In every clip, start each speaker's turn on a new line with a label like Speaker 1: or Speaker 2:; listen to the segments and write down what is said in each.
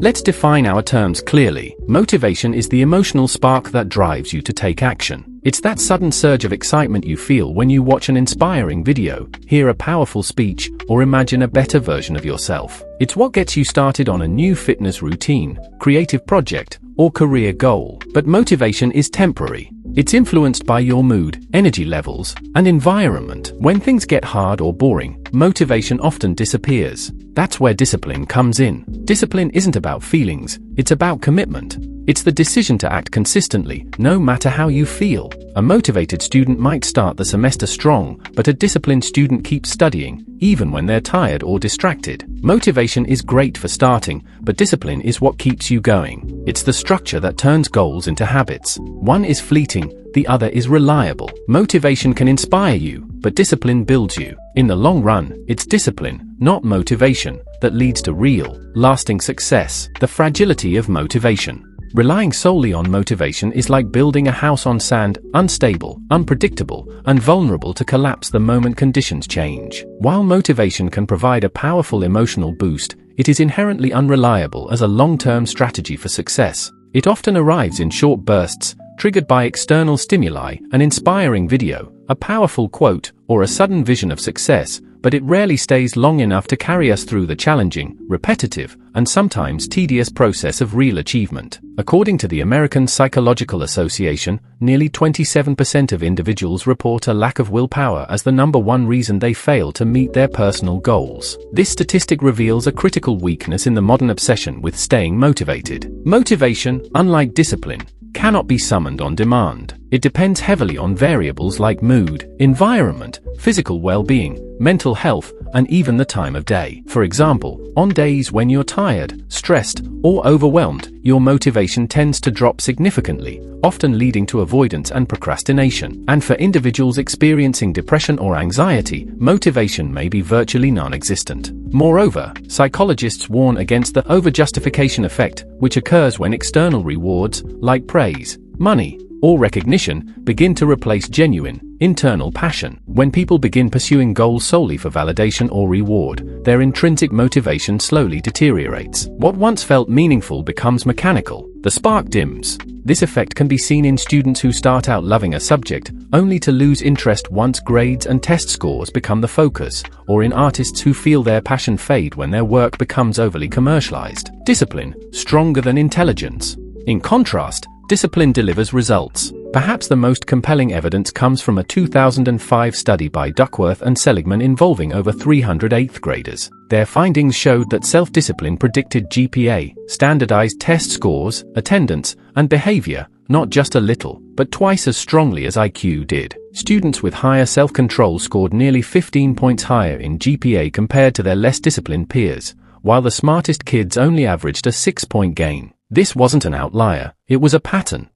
Speaker 1: Let's define our terms clearly. Motivation is the emotional spark that drives you to take action. It's that sudden surge of excitement you feel when you watch an inspiring video, hear a powerful speech, or imagine a better version of yourself. It's what gets you started on a new fitness routine, creative project, or career goal. But motivation is temporary. It's influenced by your mood, energy levels, and environment. When things get hard or boring, motivation often disappears. That's where discipline comes in. Discipline isn't about feelings, it's about commitment. It's the decision to act consistently, no matter how you feel. A motivated student might start the semester strong, but a disciplined student keeps studying, even when they're tired or distracted. Motivation is great for starting, but discipline is what keeps you going. It's the structure that turns goals into habits. One is fleeting, the other is reliable. Motivation can inspire you, but discipline builds you. In the long run, it's discipline, not motivation, that leads to real, lasting success. The fragility of motivation. Relying solely on motivation is like building a house on sand, unstable, unpredictable, and vulnerable to collapse the moment conditions change. While motivation can provide a powerful emotional boost, it is inherently unreliable as a long-term strategy for success. It often arrives in short bursts, triggered by external stimuli, an inspiring video, a powerful quote, or a sudden vision of success, but it rarely stays long enough to carry us through the challenging, repetitive, and sometimes tedious process of real achievement. According to the American Psychological Association, nearly 27% of individuals report a lack of willpower as the #1 reason they fail to meet their personal goals. This statistic reveals a critical weakness in the modern obsession with staying motivated. Motivation, unlike discipline, cannot be summoned on demand. It depends heavily on variables like mood, environment, physical well-being, mental health, and even the time of day. For example, on days when you're tired, stressed, or overwhelmed, your motivation tends to drop significantly, often leading to avoidance and procrastination. And for individuals experiencing depression or anxiety, motivation may be virtually non-existent. Moreover, psychologists warn against the overjustification effect, which occurs when external rewards, like praise, money, or recognition, begin to replace genuine, internal passion. When people begin pursuing goals solely for validation or reward, their intrinsic motivation slowly deteriorates. What once felt meaningful becomes mechanical. The spark dims. This effect can be seen in students who start out loving a subject, only to lose interest once grades and test scores become the focus, or in artists who feel their passion fade when their work becomes overly commercialized. Discipline, stronger than intelligence. In contrast, discipline delivers results. Perhaps the most compelling evidence comes from a 2005 study by Duckworth and Seligman involving over 300 eighth graders. Their findings showed that self-discipline predicted GPA, standardized test scores, attendance, and behavior, not just a little, but twice as strongly as IQ did. Students with higher self-control scored nearly 15 points higher in GPA compared to their less disciplined peers, while the smartest kids only averaged a 6-point gain. This wasn't an outlier, it was a pattern.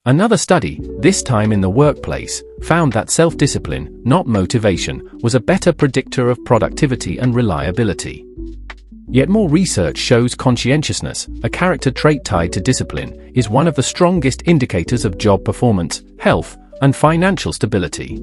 Speaker 1: Another study, this time in the workplace, found that self-discipline, not motivation, was a better predictor of productivity and reliability. Yet more research shows conscientiousness, a character trait tied to discipline, is one of the strongest indicators of job performance, health, and financial stability.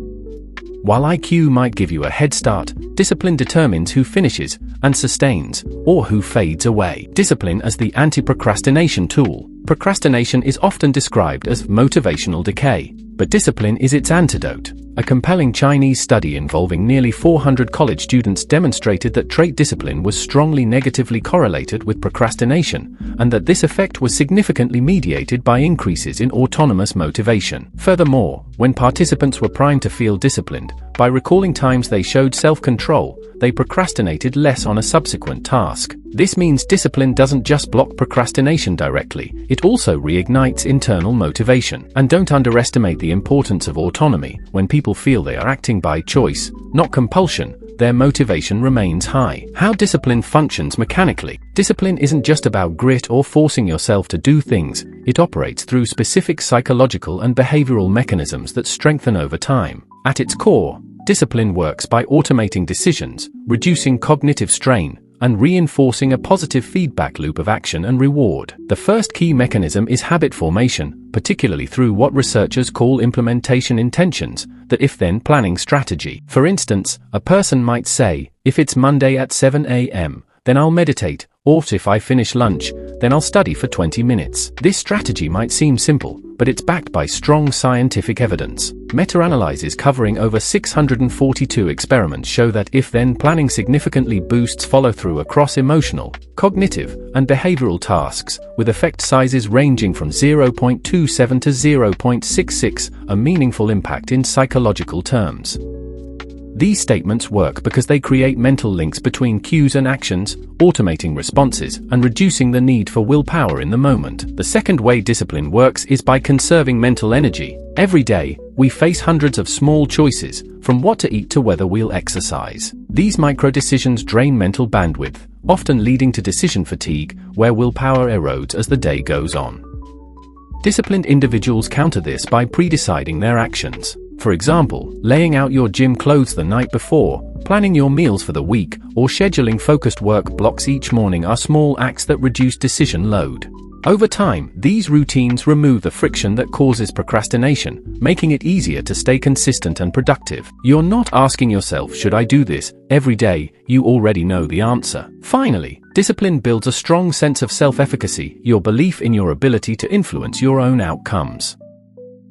Speaker 1: While IQ might give you a head start, discipline determines who finishes and sustains, or who fades away. Discipline as the anti-procrastination tool. Procrastination is often described as motivational decay, but discipline is its antidote. A compelling Chinese study involving nearly 400 college students demonstrated that trait discipline was strongly negatively correlated with procrastination, and that this effect was significantly mediated by increases in autonomous motivation. Furthermore, when participants were primed to feel disciplined, by recalling times they showed self-control, they procrastinated less on a subsequent task. This means discipline doesn't just block procrastination directly, it also reignites internal motivation. And don't underestimate the importance of autonomy. When people feel they are acting by choice, not compulsion, their motivation remains high. How discipline functions mechanically. Discipline isn't just about grit or forcing yourself to do things, it operates through specific psychological and behavioral mechanisms that strengthen over time. At its core, discipline works by automating decisions, reducing cognitive strain, and reinforcing a positive feedback loop of action and reward. The first key mechanism is habit formation, particularly through what researchers call implementation intentions, the if-then planning strategy. For instance, a person might say, if it's Monday at 7 a.m., then I'll meditate, Or if I finish lunch, then I'll study for 20 minutes. This strategy might seem simple, but it's backed by strong scientific evidence. Meta-analyses covering over 642 experiments show that if-then planning significantly boosts follow-through across emotional, cognitive, and behavioral tasks, with effect sizes ranging from 0.27 to 0.66, a meaningful impact in psychological terms. These statements work because they create mental links between cues and actions, automating responses and reducing the need for willpower in the moment. The second way discipline works is by conserving mental energy. Every day, we face hundreds of small choices, from what to eat to whether we'll exercise. These micro-decisions drain mental bandwidth, often leading to decision fatigue, where willpower erodes as the day goes on. Disciplined individuals counter this by pre-deciding their actions. For example, laying out your gym clothes the night before, planning your meals for the week, or scheduling focused work blocks each morning are small acts that reduce decision load. Over time, these routines remove the friction that causes procrastination, making it easier to stay consistent and productive. You're not asking yourself, should I do this, every day, you already know the answer. Finally, discipline builds a strong sense of self-efficacy, your belief in your ability to influence your own outcomes.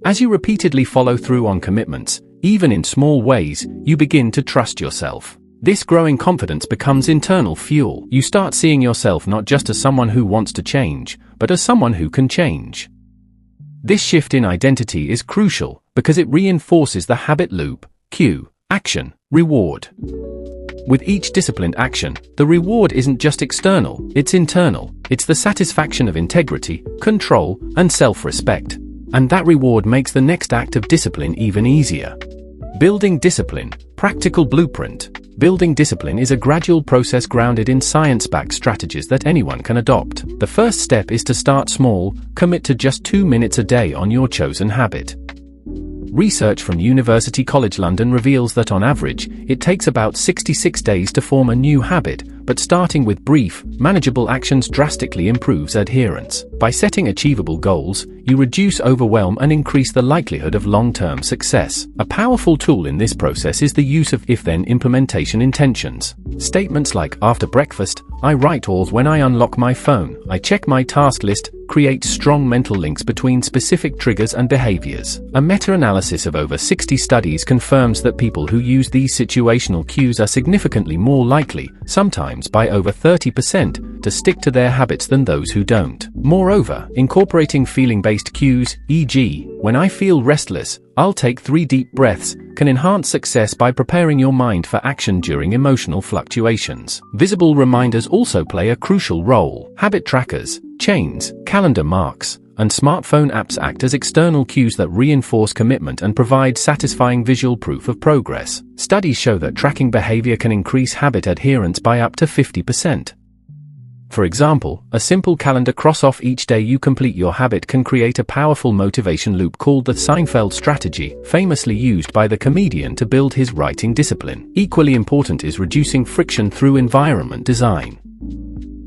Speaker 1: As you repeatedly follow through on commitments, even in small ways, you begin to trust yourself. This growing confidence becomes internal fuel. You start seeing yourself not just as someone who wants to change, but as someone who can change. This shift in identity is crucial because it reinforces the habit loop: cue, action, reward. With each disciplined action, the reward isn't just external, it's internal. It's the satisfaction of integrity, control, and self-respect. And that reward makes the next act of discipline even easier. Building discipline, practical blueprint. Building discipline is a gradual process grounded in science-backed strategies that anyone can adopt. The first step is to start small, commit to just 2 minutes a day on your chosen habit. Research from University College London reveals that on average, it takes about 66 days to form a new habit, but starting with brief, manageable actions drastically improves adherence. By setting achievable goals, you reduce overwhelm and increase the likelihood of long-term success. A powerful tool in this process is the use of if-then implementation intentions. Statements like, after breakfast, I write, or when I unlock my phone, I check my task list, create strong mental links between specific triggers and behaviors. A meta-analysis of over 60 studies confirms that people who use these situational cues are significantly more likely, sometimes by over 30%, to stick to their habits than those who don't. Moreover, incorporating feeling-based cues, e.g., when I feel restless, I'll take 3 deep breaths, can enhance success by preparing your mind for action during emotional fluctuations. Visible reminders also play a crucial role. Habit trackers, chains, calendar marks, and smartphone apps act as external cues that reinforce commitment and provide satisfying visual proof of progress. Studies show that tracking behavior can increase habit adherence by up to 50%. For example, a simple calendar cross-off each day you complete your habit can create a powerful motivation loop called the Seinfeld strategy, famously used by the comedian to build his writing discipline. Equally important is reducing friction through environment design.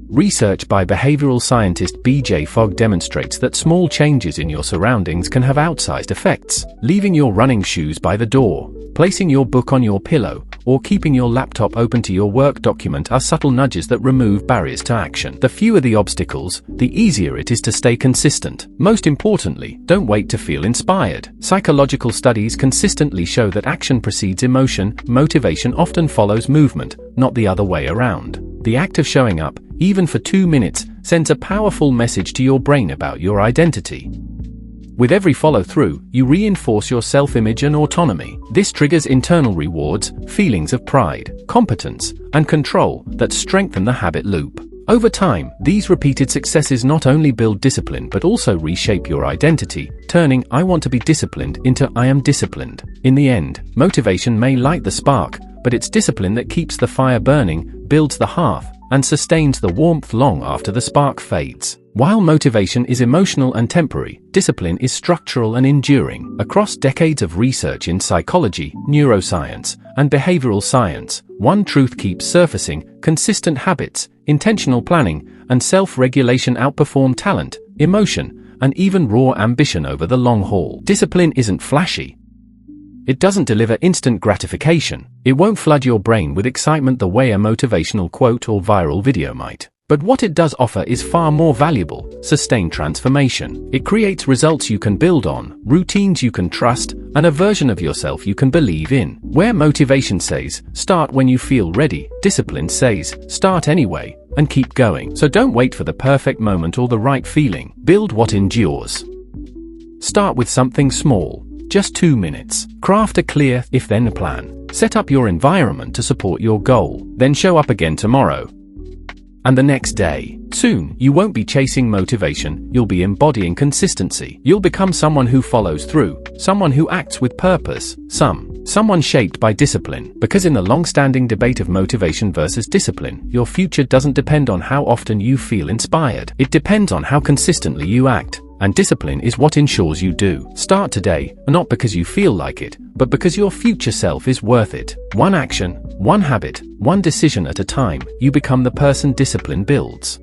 Speaker 1: Research by behavioral scientist B.J. Fogg demonstrates that small changes in your surroundings can have outsized effects. Leaving your running shoes by the door, placing your book on your pillow, or keeping your laptop open to your work document are subtle nudges that remove barriers to action. The fewer the obstacles, the easier it is to stay consistent. Most importantly, don't wait to feel inspired. Psychological studies consistently show that action precedes emotion. Motivation often follows movement, not the other way around. The act of showing up, even for 2 minutes, sends a powerful message to your brain about your identity. With every follow-through, you reinforce your self-image and autonomy. This triggers internal rewards, feelings of pride, competence, and control that strengthen the habit loop. Over time, these repeated successes not only build discipline but also reshape your identity, turning "I want to be disciplined" into "I am disciplined." In the end, motivation may light the spark, but it's discipline that keeps the fire burning, builds the hearth, and sustains the warmth long after the spark fades. While motivation is emotional and temporary, discipline is structural and enduring. Across decades of research in psychology, neuroscience, and behavioral science, one truth keeps surfacing: consistent habits, intentional planning, and self-regulation outperform talent, emotion, and even raw ambition over the long haul. Discipline isn't flashy. It doesn't deliver instant gratification. It won't flood your brain with excitement the way a motivational quote or viral video might. But what it does offer is far more valuable: sustained transformation. It creates results you can build on, routines you can trust, and a version of yourself you can believe in. Where motivation says, start when you feel ready, discipline says, start anyway, and keep going. So don't wait for the perfect moment or the right feeling. Build what endures. Start with something small, just 2 minutes. Craft a clear if-then plan. Set up your environment to support your goal. Then show up again tomorrow. And the next day. Soon, you won't be chasing motivation, you'll be embodying consistency. You'll become someone who follows through, someone who acts with purpose, someone shaped by discipline. Because in the long-standing debate of motivation versus discipline, your future doesn't depend on how often you feel inspired. It depends on how consistently you act. And discipline is what ensures you do. Start today, not because you feel like it, but because your future self is worth it. One action, one habit, one decision at a time, you become the person discipline builds.